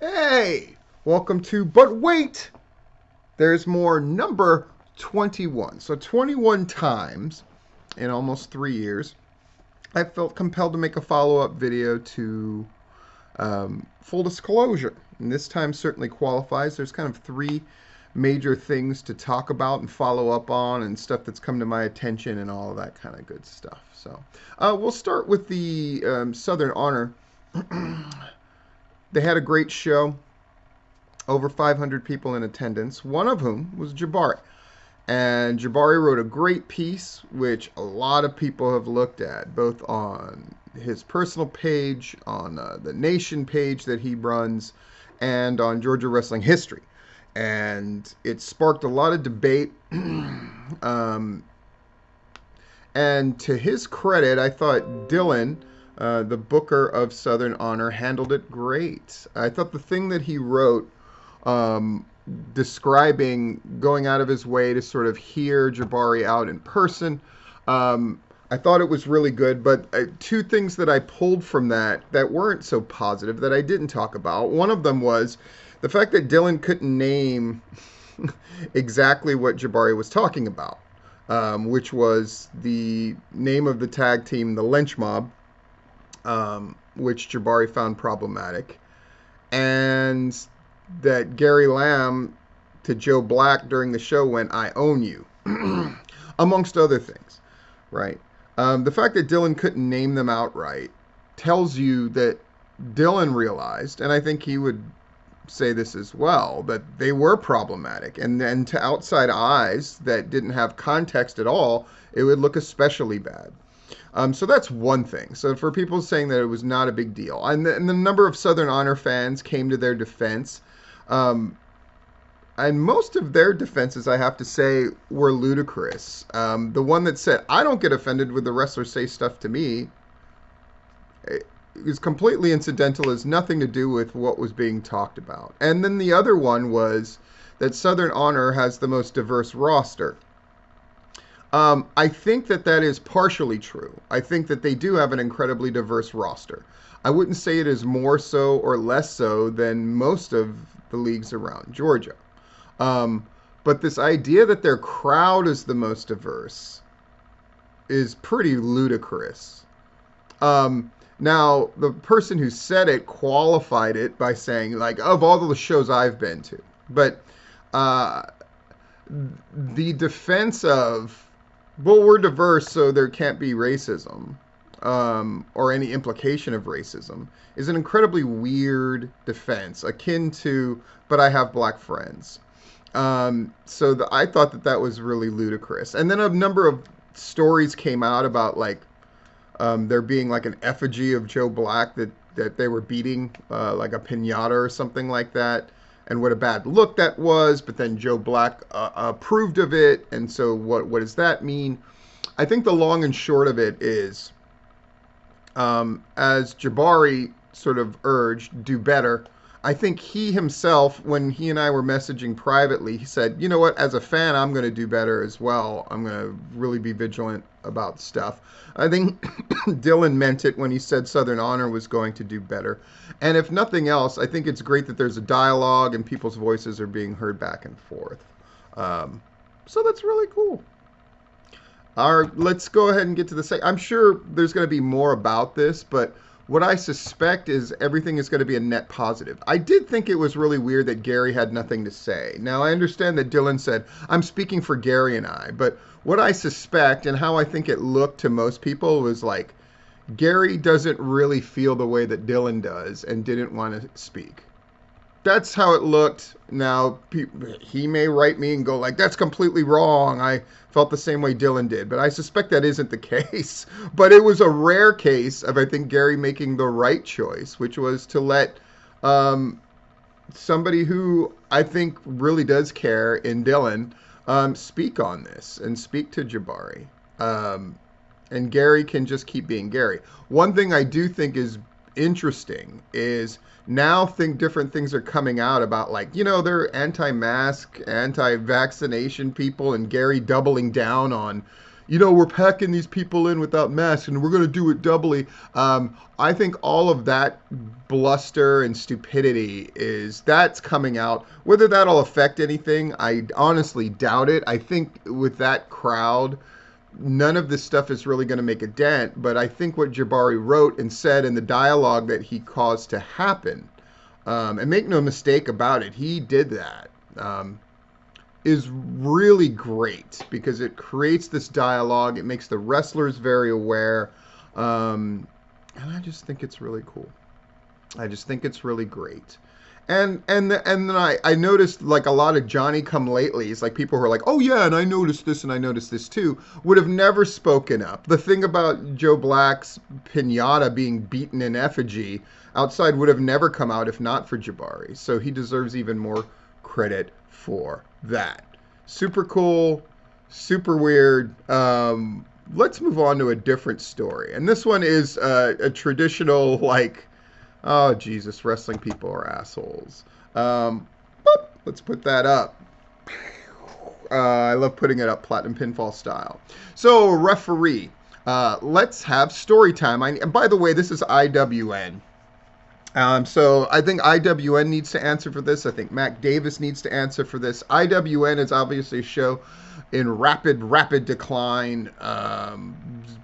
Hey, welcome to But Wait, there's more number 21. So 21 times in almost 3 years, I felt compelled to make a follow-up video to full disclosure. And this time certainly qualifies. There's kind of three major things to talk about and follow up on and stuff that's come to my attention and all of that kind of good stuff. So we'll start with the Southern Honor. They had a great show, over 500 people in attendance, one of whom was Jabari. And Jabari wrote a great piece, which a lot of people have looked at, both on his personal page, on the Nation page that he runs, and on Georgia Wrestling History. And it sparked a lot of debate. And to his credit, I thought Dylan, the booker of Southern Honor, handled it great. I thought the thing that he wrote, um, describing going out of his way to sort of hear Jabari out in person, I thought it was really good. But two things that I pulled from that weren't so positive that I didn't talk about. One of them was the fact that Dylan couldn't name exactly what Jabari was talking about, which was the name of the tag team, the Lynch Mob, which Jabari found problematic, and that Gary Lamb to Joe Black during the show went, "I own you," amongst other things, right? The fact that Dylan couldn't name them outright tells you that Dylan realized, and I think he would say this as well, that they were problematic. And then to outside eyes that didn't have context at all, it would look especially bad. So that's one thing. So for people saying that it was not a big deal, and the number of Southern Honor fans came to their defense, um, and most of their defenses, I have to say, were ludicrous. The one that said, "I don't get offended when the wrestlers say stuff to me," is completely incidental, has nothing to do with what was being talked about. And then the other one was that Southern Honor has the most diverse roster. I think that that is partially true. I think that they do have an incredibly diverse roster. I wouldn't say it is more so or less so than most of the leagues around Georgia. Um, but this idea that their crowd is the most diverse is pretty ludicrous. Now, the person who said it qualified it by saying, like, of all the shows I've been to. But uh, the defense of, well, we're diverse, so there can't be racism, or any implication of racism, is an incredibly weird defense, akin to, but I have black friends. I thought that that was really ludicrous. And then a number of stories came out about, like, there being like an effigy of Joe Black that they were beating, like a pinata or something like that, and what a bad look that was. But then Joe Black approved of it, and so what does that mean? I think the long and short of it is, as Jabari sort of urged, do better. I think he himself, when he and I were messaging privately, he said, "You know what, as a fan, I'm going to do better as well. I'm going to really be vigilant about stuff." I think Dylan meant it when he said Southern Honor was going to do better. And if nothing else, I think it's great that there's a dialogue and people's voices are being heard back and forth. Um, so that's really cool. Let's go ahead and get to the second. I'm sure there's going to be more about this, but what I suspect is everything is going to be a net positive. I did think it was really weird that Gary had nothing to say. Now, I understand that Dylan said, "I'm speaking for Gary and I," but what I suspect and how I think it looked to most people was like, Gary doesn't really feel the way that Dylan does and didn't want to speak. That's how it looked. Now, he may write me and go like, "That's completely wrong. I felt the same way Dylan did." But I suspect that isn't the case. But it was a rare case of, I think, Gary making the right choice, which was to let um, somebody who I think really does care in Dylan speak on this and speak to Jabari. Um, and Gary can just keep being Gary. One thing I do think is interesting is now think different things are coming out about, like, they're anti-mask, anti-vaccination people, and Gary doubling down on, we're packing these people in without masks and we're going to do it doubly. I think all of that bluster and stupidity that's coming out. Whether that'll affect anything, I honestly doubt it. I think with that crowd, none of this stuff is really going to make a dent. But I think what Jabari wrote and said in the dialogue that he caused to happen, and make no mistake about it, he did that. Is really great because it creates this dialogue. It makes the wrestlers very aware. And I just think it's really cool. I just think it's really great. And then I noticed like a lot of Johnny come latelys, like people who are like, oh yeah, and I noticed this and I noticed this too, would have never spoken up. The thing about Joe Black's pinata being beaten in effigy outside would have never come out if not for Jabari. So he deserves even more credit for that. Super cool, super weird. Let's move on to a different story. And this one is a traditional, like, oh, Jesus, wrestling people are assholes. Let's put that up. I love putting it up platinum pinfall style. So, referee, let's have story time. And by the way, this is IWN. So I think IWN needs to answer for this. I think Mac Davis needs to answer for this. IWN is obviously a show in rapid decline,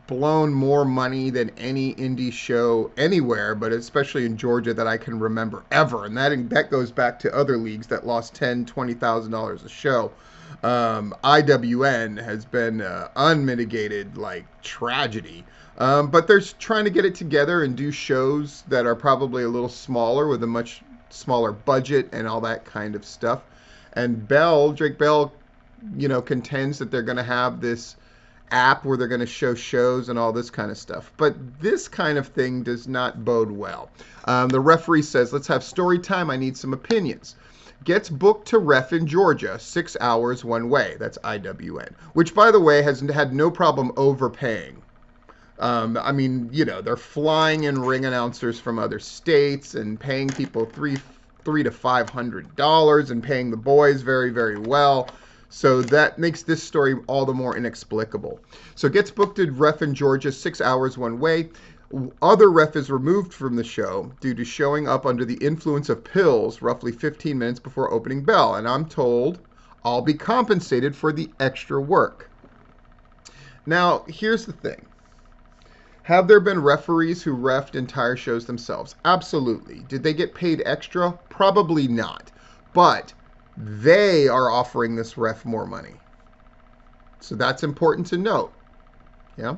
blown more money than any indie show anywhere, but especially in Georgia that I can remember ever. And that goes back to other leagues that lost $10,000, $20,000 a show. IWN has been unmitigated like tragedy. But they're trying to get it together and do shows that are probably a little smaller with a much smaller budget and all that kind of stuff. And Drake Bell, contends that they're going to have this app where they're going to show shows and all this kind of stuff. But this kind of thing does not bode well. The referee says, let's have story time. I need some opinions. Gets booked to ref in Georgia, 6 hours one way. That's IWN, which, by the way, has had no problem overpaying. They're flying in ring announcers from other states and paying people $300 to $500 and paying the boys very, very well. So that makes this story all the more inexplicable. So gets booked to ref in Georgia, 6 hours one way. Other ref is removed from the show due to showing up under the influence of pills roughly 15 minutes before opening bell. And I'm told I'll be compensated for the extra work. Now, here's the thing. Have there been referees who reffed entire shows themselves? Absolutely. Did they get paid extra? Probably not. But they are offering this ref more money. So that's important to note. Yeah.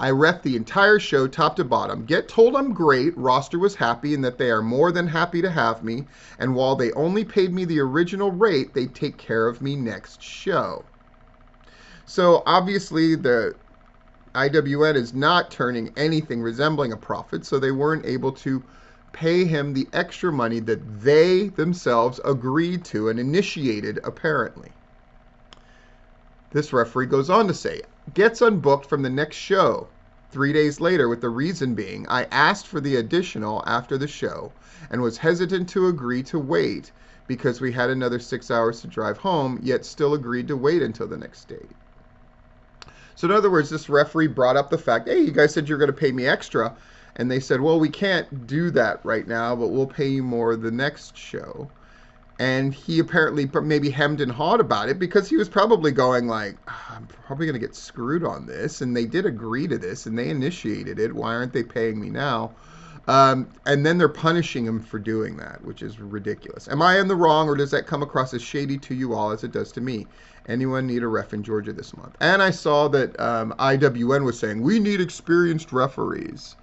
I ref the entire show top to bottom. Get told I'm great, roster was happy, and that they are more than happy to have me. And while they only paid me the original rate, they take care of me next show. So obviously the IWN is not turning anything resembling a profit, so they weren't able to pay him the extra money that they themselves agreed to and initiated, apparently. This referee goes on to say, gets unbooked from the next show 3 days later with the reason being, I asked for the additional after the show and was hesitant to agree to wait because we had another 6 hours to drive home, yet still agreed to wait until the next date. So in other words, this referee brought up the fact, hey, you guys said you're going to pay me extra. And they said, well, we can't do that right now, but we'll pay you more the next show. And he apparently maybe hemmed and hawed about it because he was probably going like, I'm probably going to get screwed on this. And they did agree to this and they initiated it. Why aren't they paying me now? And then they're punishing him for doing that, which is ridiculous. Am I in the wrong, or does that come across as shady to you all as it does to me? Anyone need a ref in Georgia this month? And I saw that IWN was saying, we need experienced referees.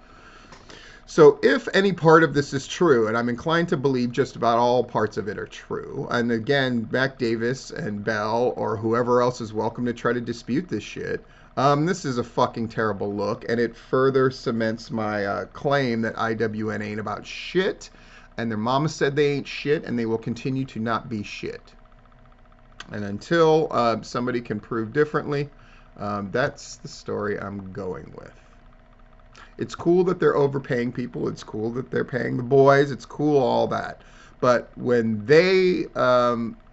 So if any part of this is true, and I'm inclined to believe just about all parts of it are true, and again, Mac Davis and Bell or whoever else is welcome to try to dispute this shit, this is a fucking terrible look, and it further cements my claim that IWN ain't about shit, and their mama said they ain't shit, and they will continue to not be shit. And until somebody can prove differently, that's the story I'm going with. It's cool that they're overpaying people. It's cool that they're paying the boys. It's cool, all that. But when they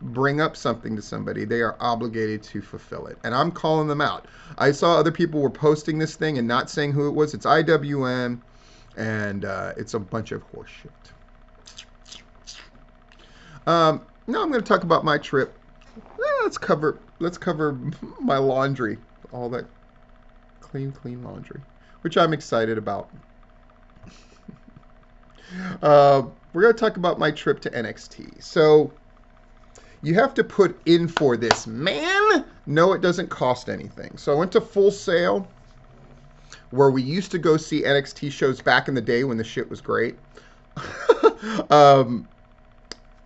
bring up something to somebody, they are obligated to fulfill it. And I'm calling them out. I saw other people were posting this thing and not saying who it was. It's IWN, and it's a bunch of horseshit. Now I'm going to talk about my trip. Let's cover my laundry, all that clean laundry, which I'm excited about. We're going to talk about my trip to NXT. So you have to put in for this, man. No, it doesn't cost anything. So I went to Full Sail, where we used to go see NXT shows back in the day when the shit was great.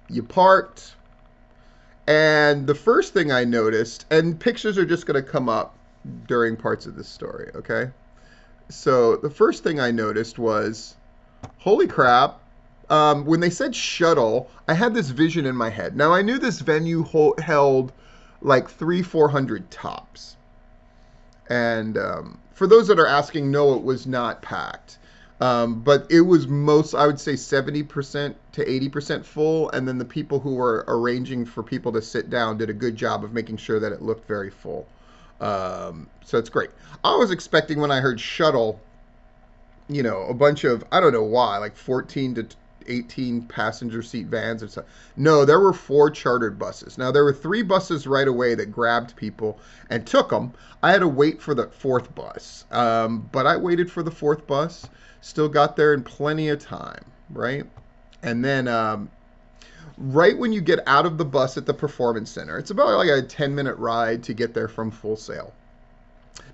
You parked, and the first thing I noticed, and pictures are just going to come up during parts of this story, okay? So the first thing I noticed was, holy crap, when they said shuttle, I had this vision in my head. Now, I knew this venue held like 300-400 tops. And for those that are asking, no, it was not packed. But it was I would say 70% to 80% full. And then the people who were arranging for people to sit down did a good job of making sure that it looked very full. So it's great. I was expecting when I heard shuttle, a bunch of, I don't know why, like 14 to 18 passenger seat vans or stuff. No, there were 4 chartered buses. Now, there were 3 buses right away that grabbed people and took them. I had to wait for the 4th bus. But I waited for the 4th bus. Still got there in plenty of time, right? And then right when you get out of the bus at the Performance Center, it's about like a 10-minute ride to get there from Full Sail.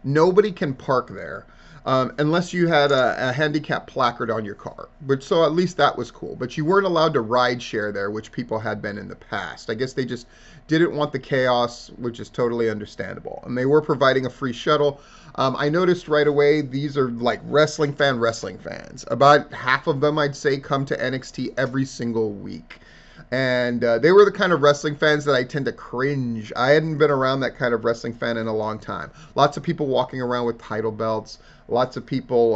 Nobody can park there. Unless you had a handicap placard on your car. So at least that was cool. But you weren't allowed to ride share there, which people had been in the past. I guess they just didn't want the chaos, which is totally understandable. And they were providing a free shuttle. I noticed right away, these are like wrestling fans. About half of them, I'd say, come to NXT every single week. And they were the kind of wrestling fans that I tend to cringe. I hadn't been around that kind of wrestling fan in a long time. Lots of people walking around with title belts. Lots of people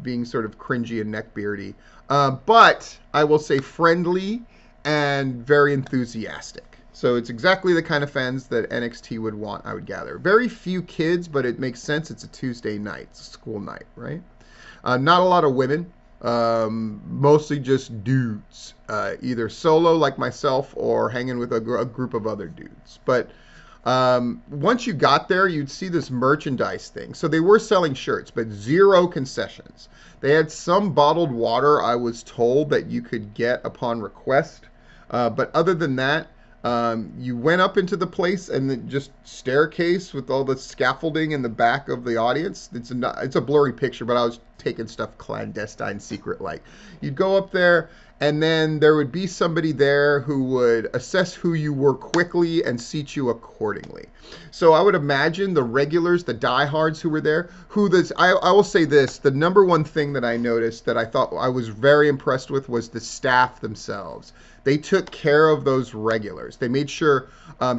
being sort of cringy and neckbeardy. But I will say friendly and very enthusiastic. So it's exactly the kind of fans that NXT would want, I would gather. Very few kids, but it makes sense. It's a Tuesday night. It's a school night, right? Not a lot of women. Mostly just dudes, either solo like myself or hanging with a group of other dudes. But once you got there, you'd see this merchandise thing. So they were selling shirts, but 0 concessions. They had some bottled water, I was told, that you could get upon request. But other than that, you went up into the place and then just staircase with all the scaffolding in the back of the audience. It's a blurry picture, but I was taking stuff clandestine, secret like. You'd go up there, and then there would be somebody there who would assess who you were quickly and seat you accordingly. So I would imagine the regulars, the diehards who were there, I will say this, the number one thing that I noticed that I thought I was very impressed with was the staff themselves. They took care of those regulars. They made sure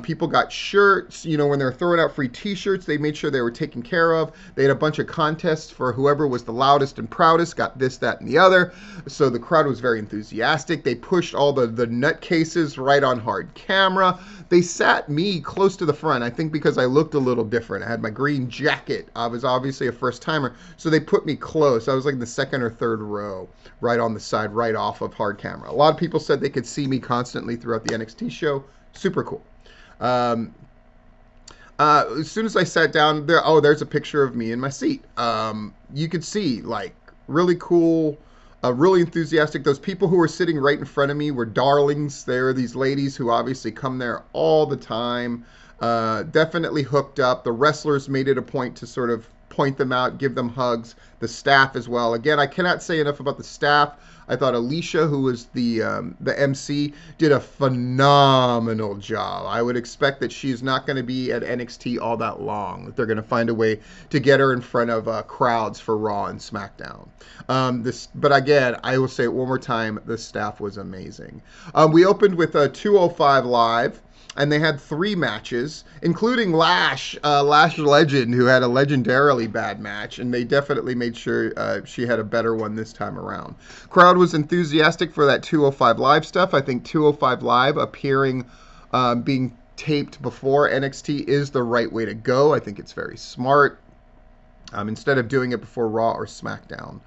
people got shirts. When they're throwing out free T-shirts, they made sure they were taken care of. They had a bunch of contests for whoever was the loudest and proudest, got this, that, and the other. So the crowd was very enthusiastic. They pushed all the nutcases right on hard camera. They sat me close to the front, I think because I looked a little different. I had my green jacket. I was obviously a first-timer, so they put me close. I was like the 2nd or 3rd row, right on the side, right off of hard camera. A lot of people said they could see me constantly throughout the NXT show. Super cool. As soon as I sat down there, there's a picture of me in my seat. You could see, like, really cool, really enthusiastic. Those people who were sitting right in front of me were darlings. They were these ladies who obviously come there all the time. Definitely hooked up. The wrestlers made it a point to sort of point them out, give them hugs. The staff as well. Again, I cannot say enough about the staff. I thought Alicia, who was the MC, did a phenomenal job. I would expect that she's not going to be at NXT all that long. That they're going to find a way to get her in front of crowds for Raw and SmackDown. But again, I will say it one more time, the staff was amazing. We opened with 205 Live. And they had 3 matches, including Lash Legend, who had a legendarily bad match, and they definitely made sure she had a better one this time around. Crowd was enthusiastic for that 205 Live stuff. I think 205 Live appearing, being taped before NXT is the right way to go. I think it's very smart. Instead of doing it before Raw or SmackDown.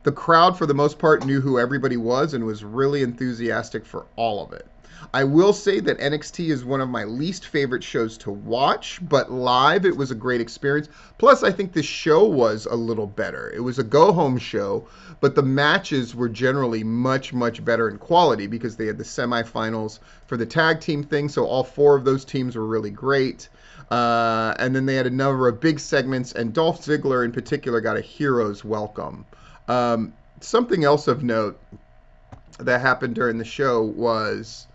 The crowd, for the most part, knew who everybody was and was really enthusiastic for all of it. I will say that NXT is one of my least favorite shows to watch, but live it was a great experience. Plus, I think the show was a little better. It was a go-home show, but the matches were generally much, much better in quality because they had the semifinals for the tag team thing, so all 4 of those teams were really great. And then they had a number of big segments, and Dolph Ziggler in particular got a hero's welcome. Something else of note that happened during the show was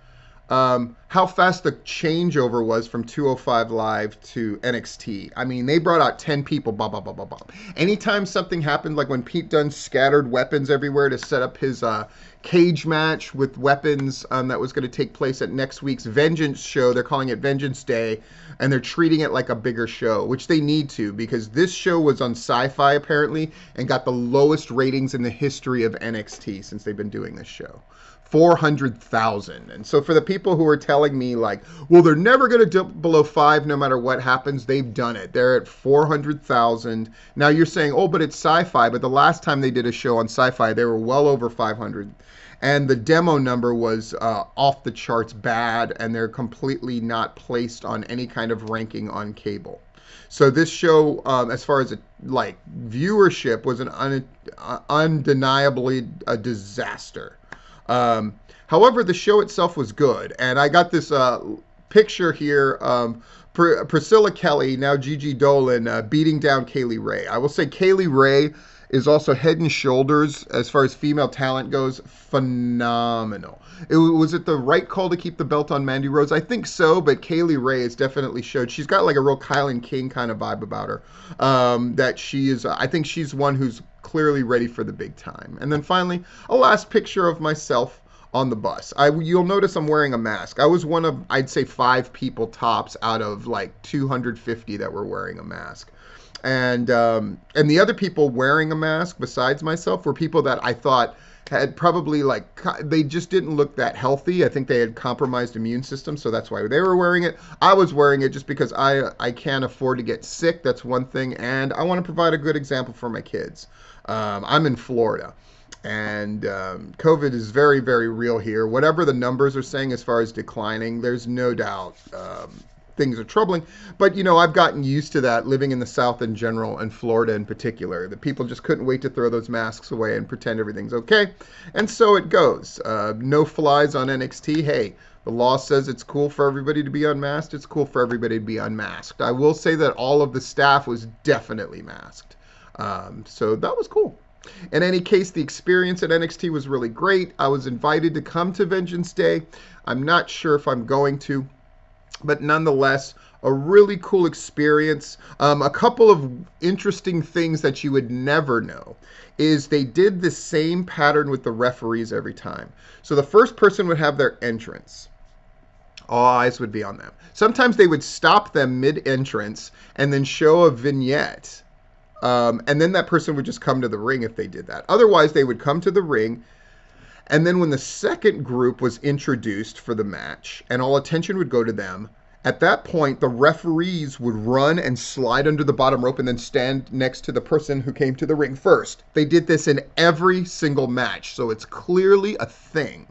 how fast the changeover was from 205 Live to NXT. I mean, they brought out 10 people, blah, blah, blah, blah, blah. Anytime something happened, like when Pete Dunne scattered weapons everywhere to set up his cage match with weapons that was going to take place at next week's Vengeance show. They're calling it Vengeance Day, and they're treating it like a bigger show, which they need to, because this show was on Sci-Fi apparently and got the lowest ratings in the history of NXT since they've been doing this show. 400,000. And so for the people who are telling me like, well, they're never going to dip below 5 no matter what happens, they've done it. They're at 400,000. Now you're saying, oh, but it's Sci-Fi. But the last time they did a show on Sci-Fi, they were well over 500. And the demo number was off the charts bad, and they're completely not placed on any kind of ranking on cable. So this show, as far as viewership, was an undeniably a disaster. However, the show itself was good, and I got this picture here. Priscilla Kelly, now Gigi Dolan, beating down Kaylee Ray. I will say Kaylee Ray is also head and shoulders, as far as female talent goes, phenomenal. Was it the right call to keep the belt on Mandy Rose? I think so, but Kaylee Ray has definitely showed. She's got like a real Kylan King kind of vibe about her. That she is, I think she's one who's clearly ready for the big time. And then finally, a last picture of myself on the bus. You'll notice I'm wearing a mask. I was one of, I'd say, 5 people tops out of like 250 that were wearing a mask. And the other people wearing a mask besides myself were people that I thought had probably they just didn't look that healthy. I think they had compromised immune system, so that's why they were wearing it. I was wearing it just because I can't afford to get sick. That's one thing, and I want to provide a good example for my kids. I'm in Florida, and COVID is very, very real here. Whatever the numbers are saying as far as declining, there's no doubt things are troubling. But, I've gotten used to that living in the South in general and Florida in particular. The people just couldn't wait to throw those masks away and pretend everything's okay. And so it goes. No flies on NXT. Hey, the law says it's cool for everybody to be unmasked. It's cool for everybody to be unmasked. I will say that all of the staff was definitely masked. So that was cool. In any case, the experience at NXT was really great. I was invited to come to Vengeance Day. I'm not sure if I'm going to, but nonetheless, a really cool experience. A couple of interesting things that you would never know is they did the same pattern with the referees every time. So the first person would have their entrance. All eyes would be on them. Sometimes they would stop them mid-entrance and then show a vignette. And then that person would just come to the ring if they did that. Otherwise, they would come to the ring. And then when the second group was introduced for the match and all attention would go to them, at that point, the referees would run and slide under the bottom rope and then stand next to the person who came to the ring first. They did this in every single match, so it's clearly a thing.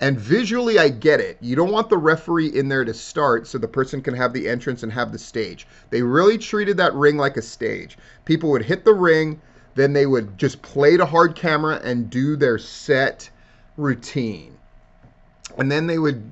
And visually, I get it. You don't want the referee in there to start so the person can have the entrance and have the stage. They really treated that ring like a stage. People would hit the ring, then they would just play to hard camera and do their set routine. And then they would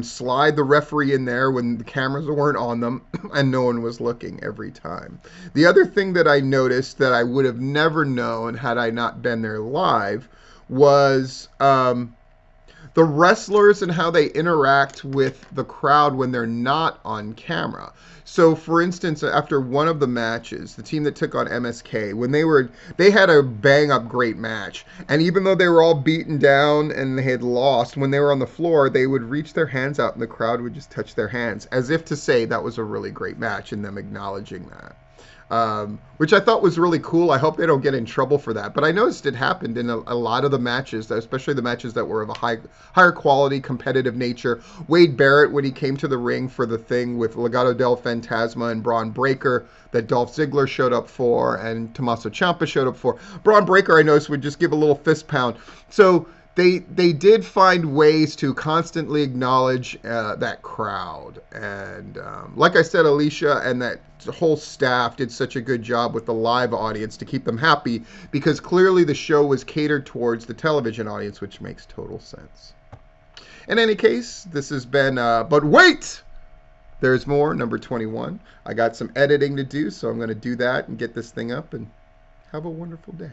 slide the referee in there when the cameras weren't on them and no one was looking every time. The other thing that I noticed that I would have never known had I not been there live was the the wrestlers and how they interact with the crowd when they're not on camera. So, for instance, after one of the matches, the team that took on MSK, when they had a bang up great match, and even though they were all beaten down and they had lost, when they were on the floor, they would reach their hands out and the crowd would just touch their hands, as if to say that was a really great match, and them acknowledging that. Which I thought was really cool. I hope they don't get in trouble for that. But I noticed it happened in a lot of the matches, especially the matches that were of a higher quality, competitive nature. Wade Barrett, when he came to the ring for the thing with Legado del Fantasma and Braun Breaker that Dolph Ziggler showed up for and Tommaso Ciampa showed up for. Braun Breaker, I noticed, would just give a little fist pound. So they did find ways to constantly acknowledge that crowd. And like I said, Alicia and that whole staff did such a good job with the live audience to keep them happy, because clearly the show was catered towards the television audience, which makes total sense. In any case, this has been, but wait! There's more, number 21. I got some editing to do, so I'm going to do that and get this thing up, and have a wonderful day.